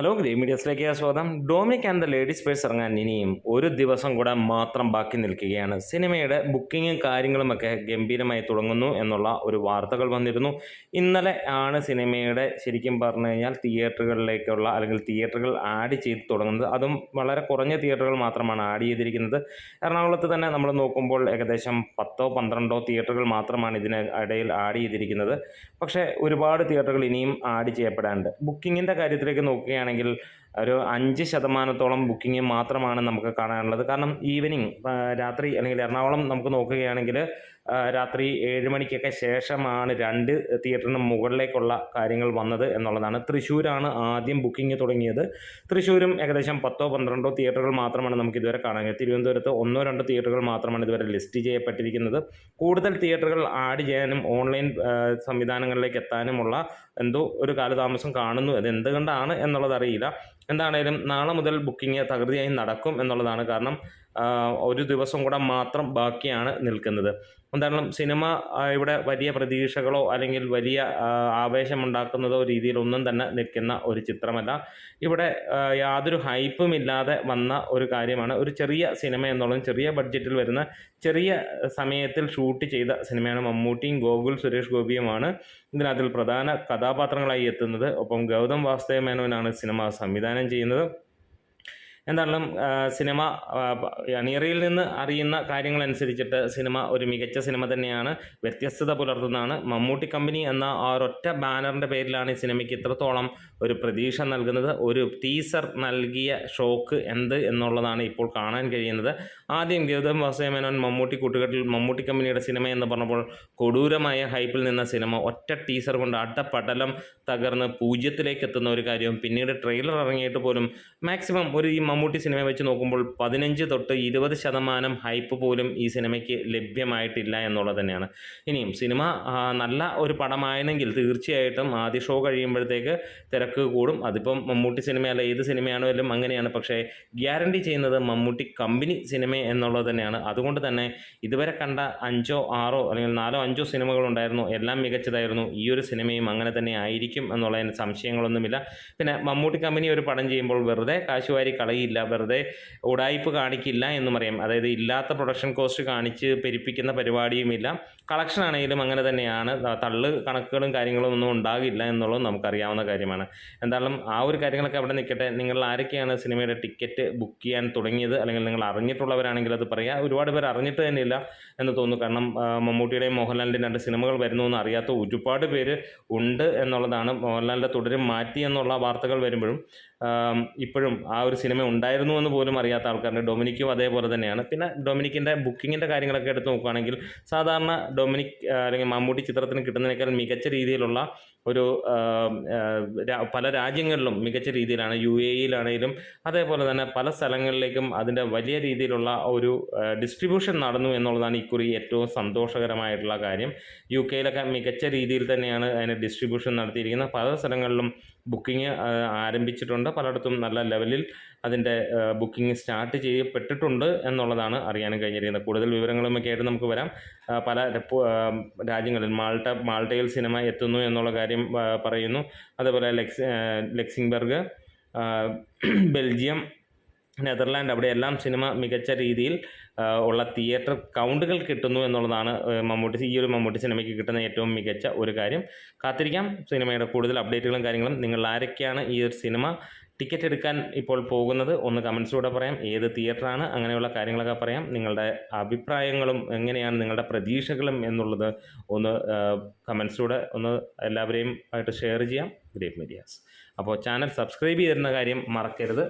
Hello green മീഡിയസിലേക്ക് സ്വാഗതം. Dominic and the ladies purse ഇറങ്ങാൻ ഇനിയും ഒരു ദിവസം കൂടെ മാത്രം ബാക്കി നിൽക്കുകയാണ്. സിനിമയുടെ ബുക്കിങ്ങും കാര്യങ്ങളുമൊക്കെ ഗംഭീരമായി തുടങ്ങുന്നു എന്നുള്ള ഒരു വാർത്തകൾ വന്നിരുന്നു. ഇന്നലെ ആണ് സിനിമയുടെ ശരിക്കും പറഞ്ഞു കഴിഞ്ഞാൽ തിയേറ്ററുകളിലേക്കുള്ള അല്ലെങ്കിൽ തിയേറ്ററുകൾ ആഡ് ചെയ്ത് തുടങ്ങുന്നത്. അതും വളരെ കുറഞ്ഞ തിയേറ്ററുകൾ മാത്രമാണ് ആഡ് ചെയ്തിരിക്കുന്നത്. എറണാകുളത്ത് തന്നെ നമ്മൾ നോക്കുമ്പോൾ ഏകദേശം 10-12 തിയേറ്ററുകൾ മാത്രമാണ് ഇതിന് ഇടയിൽ ആഡ് ചെയ്തിരിക്കുന്നത്. പക്ഷേ ഒരുപാട് തിയേറ്ററുകൾ ഇനിയും ആഡ് ചെയ്യപ്പെടാനുണ്ട്. ബുക്കിങ്ങിൻ്റെ കാര്യത്തിലേക്ക് നോക്കുകയാണെങ്കിൽ ഒരു 5% ബുക്കിംഗ് മാത്രമാണ് നമുക്ക് കാണാനുള്ളത്. കാരണം ഈവനിങ് രാത്രി അല്ലെങ്കിൽ എറണാകുളം നമുക്ക് നോക്കുകയാണെങ്കിൽ രാത്രി 7 മണിക്കൊക്കെ ശേഷമാണ് 2 തിയേറ്ററിന് മുകളിലേക്കുള്ള കാര്യങ്ങൾ വന്നത് എന്നുള്ളതാണ്. തൃശ്ശൂരാണ് ആദ്യം ബുക്കിംഗ് തുടങ്ങിയത്. തൃശ്ശൂരും ഏകദേശം 10-12 തിയേറ്ററുകൾ മാത്രമാണ് നമുക്ക് ഇതുവരെ കാണാൻ കഴിയുന്നത്. തിരുവനന്തപുരത്ത് 1-2 തിയേറ്ററുകൾ മാത്രമാണ് ഇതുവരെ ലിസ്റ്റ് ചെയ്യപ്പെട്ടിരിക്കുന്നത്. കൂടുതൽ തിയേറ്ററുകൾ ആഡ് ചെയ്യാനും ഓൺലൈൻ സംവിധാനങ്ങളിലേക്ക് എത്താനുമുള്ള എന്തോ ഒരു കാലതാമസം കാണുന്നു. അത് എന്തുകൊണ്ടാണ് എന്നുള്ളതറിയില്ല. എന്താണേലും നാളെ മുതൽ ബുക്കിംഗ് തകൃതിയായി നടക്കും എന്നുള്ളതാണ്. കാരണം ഒരു ദിവസം കൂടെ മാത്രം ബാക്കിയാണ് നിൽക്കുന്നത്. എന്തായാലും സിനിമ ഇവിടെ വലിയ പ്രതീക്ഷകളോ അല്ലെങ്കിൽ വലിയ ആവേശമുണ്ടാക്കുന്നതോ രീതിയിലൊന്നും തന്നെ നിൽക്കുന്ന ഒരു ചിത്രമല്ല. ഇവിടെ യാതൊരു ഹൈപ്പുമില്ലാതെ വന്ന ഒരു കാര്യമാണ്. ഒരു ചെറിയ സിനിമ എന്നുള്ളതും ചെറിയ ബഡ്ജറ്റിൽ വരുന്ന ചെറിയ സമയത്തിൽ ഷൂട്ട് ചെയ്ത സിനിമയാണ്. മമ്മൂട്ടിയും സുരേഷ് ഗോപിയുമാണ് ഇതിനകത്തിൽ പ്രധാന കഥാപാത്രങ്ങളായി എത്തുന്നത്. ഒപ്പം ഗൗതം വാസുദേവ മേനോനാണ് സിനിമ സംവിധാനം ചെയ്യുന്നത്. എന്തായാലും സിനിമ അണിയറയിൽ നിന്ന് അറിയുന്ന കാര്യങ്ങളനുസരിച്ചിട്ട് സിനിമ ഒരു മികച്ച സിനിമ തന്നെയാണ്. വ്യത്യസ്തത പുലർത്തുന്നതാണ്. മമ്മൂട്ടി കമ്പനി എന്ന ആ ഒരൊറ്റ ബാനറിൻ്റെ പേരിലാണ് ഈ സിനിമയ്ക്ക് ഇത്രത്തോളം ഒരു പ്രതീക്ഷ നൽകുന്നത്. ഒരു ടീസർ നൽകിയ ഷോക്ക് എന്ത് എന്നുള്ളതാണ് ഇപ്പോൾ കാണാൻ കഴിയുന്നത്. ആദ്യം ഗൗതം വാസുദേവ മേനോൻ മമ്മൂട്ടി കൂട്ടുകെട്ടിൽ മമ്മൂട്ടി കമ്പനിയുടെ സിനിമ എന്ന് പറഞ്ഞപ്പോൾ കൊടൂരമായ ഹൈപ്പിൽ നിന്ന സിനിമ ഒറ്റ ടീസർ കൊണ്ട് അട്ടപ്പടലം തകർന്ന് 0-ലേക്ക് എത്തുന്ന ഒരു കാര്യവും പിന്നീട് ട്രെയിലർ ഇറങ്ങിയിട്ട് പോലും മാക്സിമം ഒരു ഈ മമ്മൂട്ടി സിനിമ വെച്ച് നോക്കുമ്പോൾ 15-20% ഹൈപ്പ് പോലും ഈ സിനിമയ്ക്ക് ലഭ്യമായിട്ടില്ല എന്നുള്ളത് തന്നെയാണ്. ഇനിയും സിനിമ നല്ല ഒരു പടമായെങ്കിൽ തീർച്ചയായിട്ടും ആദ്യ ഷോ കഴിയുമ്പോഴത്തേക്ക് തിരക്ക് കൂടും. അതിപ്പം മമ്മൂട്ടി സിനിമയല്ല, ഏത് സിനിമയാണെങ്കിലും അങ്ങനെയാണ്. പക്ഷേ ഗ്യാരണ്ടി ചെയ്യുന്നത് മമ്മൂട്ടി കമ്പനി സിനിമ എന്നുള്ളത് തന്നെയാണ്. അതുകൊണ്ട് തന്നെ ഇതുവരെ കണ്ട 5-6 അല്ലെങ്കിൽ 4-5 സിനിമകളുണ്ടായിരുന്നു, എല്ലാം മികച്ചതായിരുന്നു. ഈ ഒരു സിനിമയും അങ്ങനെ തന്നെ ആയിരിക്കും എന്നുള്ളതിന് സംശയങ്ങളൊന്നുമില്ല. പിന്നെ മമ്മൂട്ടി കമ്പനി ഒരു പടം ചെയ്യുമ്പോൾ വെറുതെ കാശുവാരി കളയില്ല, വെറുതെ ഉടായിപ്പ് കാണിക്കില്ല എന്നും അറിയാം. അതായത് ഇല്ലാത്ത പ്രൊഡക്ഷൻ കോസ്റ്റ് കാണിച്ച് പെരുപ്പിക്കുന്ന പരിപാടിയുമില്ല. കളക്ഷൻ ആണെങ്കിലും അങ്ങനെ തന്നെയാണ്. തള്ള് കണക്കുകളും കാര്യങ്ങളും ഒന്നും ഉണ്ടാകില്ല എന്നുള്ളത് നമുക്കറിയാവുന്ന കാര്യമാണ്. എന്തായാലും ആ ഒരു കാര്യങ്ങളൊക്കെ അവിടെ നിൽക്കട്ടെ. നിങ്ങൾ ആരൊക്കെയാണ് സിനിമയുടെ ടിക്കറ്റ് ബുക്ക് ചെയ്യാൻ തുടങ്ങിയത് അല്ലെങ്കിൽ നിങ്ങൾ അറിഞ്ഞിട്ടുള്ളവരാണെങ്കിൽ അത് പറയുക. ഒരുപാട് പേർ അറിഞ്ഞിട്ട് തന്നെയില്ല എന്ന് തോന്നുന്നു. കാരണം മമ്മൂട്ടിയുടെയും മോഹൻലാലിൻ്റെയും 2 സിനിമകൾ വരുന്നു എന്ന് അറിയാത്ത ഒരുപാട് പേര് ഉണ്ട് എന്നുള്ളതാണ്. മോഹൻലാലിൻ്റെ തുടരും മാറ്റി എന്നുള്ള വാർത്തകൾ വരുമ്പോഴും ഇപ്പോഴും ആ ഒരു സിനിമ ഉണ്ടായിരുന്നു എന്ന് പോലും അറിയാത്ത ആൾക്കാരുണ്ട്. ഡൊമിനിക്കും അതേപോലെ തന്നെയാണ്. പിന്നെ ഡൊമിനിക്കിൻ്റെ ബുക്കിങ്ങിൻ്റെ കാര്യങ്ങളൊക്കെ എടുത്ത് നോക്കുകയാണെങ്കിൽ സാധാരണ ഡൊമിനിക് അല്ലെങ്കിൽ മമ്മൂട്ടി ചിത്രത്തിന് കിട്ടുന്നതിനേക്കാൾ മികച്ച രീതിയിലുള്ള ഒരു പല രാജ്യങ്ങളിലും മികച്ച രീതിയിലാണ്. UAE-യിലാണെങ്കിലും അതേപോലെ തന്നെ പല സ്ഥലങ്ങളിലേക്കും അതിൻ്റെ വലിയ രീതിയിലുള്ള ഒരു ഡിസ്ട്രിബ്യൂഷൻ നടന്നു എന്നുള്ളതാണ് ഇക്കുറി ഏറ്റവും സന്തോഷകരമായിട്ടുള്ള കാര്യം. UK-യിലൊക്കെ മികച്ച രീതിയിൽ തന്നെയാണ് അതിന് ഡിസ്ട്രിബ്യൂഷൻ നടത്തിയിരിക്കുന്നത്. പല സ്ഥലങ്ങളിലും ബുക്കിംഗ് ആരംഭിച്ചിട്ടുണ്ട്. പലയിടത്തും നല്ല ലെവലിൽ അതിൻ്റെ ബുക്കിംഗ് സ്റ്റാർട്ട് ചെയ്യപ്പെട്ടിട്ടുണ്ട് എന്നുള്ളതാണ് അറിയാനും കഴിഞ്ഞിരിക്കുന്നത്. കൂടുതൽ വിവരങ്ങളുമൊക്കെ ആയിട്ട് നമുക്ക് വരാം. പല രാജ്യങ്ങളിൽ മാൾട്ടയിൽ സിനിമ എത്തുന്നു എന്നുള്ള കാര്യം പറയുന്നു. അതേപോലെ ലക്സിംബർഗ്, ബെൽജിയം, നെതർലാൻഡ് അവിടെയെല്ലാം സിനിമ മികച്ച രീതിയിൽ ഉള്ള തിയേറ്റർ കൗണ്ടുകൾ കിട്ടുന്നു എന്നുള്ളതാണ് ഈ ഒരു മമ്മൂട്ടി സിനിമയ്ക്ക് കിട്ടുന്ന ഏറ്റവും മികച്ച ഒരു കാര്യം. കാത്തിരിക്കാം സിനിമയുടെ കൂടുതൽ അപ്ഡേറ്റുകളും കാര്യങ്ങളും. നിങ്ങൾ ആരൊക്കെയാണ് ഈ ഒരു സിനിമ ടിക്കറ്റ് എടുക്കാൻ ഇപ്പോൾ പോകുന്നത് ഒന്ന് കമൻസിലൂടെ പറയാം. ഏത് തിയേറ്ററാണ്, അങ്ങനെയുള്ള കാര്യങ്ങളൊക്കെ പറയാം. നിങ്ങളുടെ അഭിപ്രായങ്ങളും എങ്ങനെയാണ്, നിങ്ങളുടെ പ്രതീക്ഷകളും എന്നുള്ളത് ഒന്ന് കമൻസിലൂടെ ഒന്ന് എല്ലാവരെയും ആയിട്ട് ഷെയർ ചെയ്യാം. Great medias. അപ്പോൾ ചാനൽ സബ്സ്ക്രൈബ് ചെയ്തിരുന്ന കാര്യം മറക്കരുത്.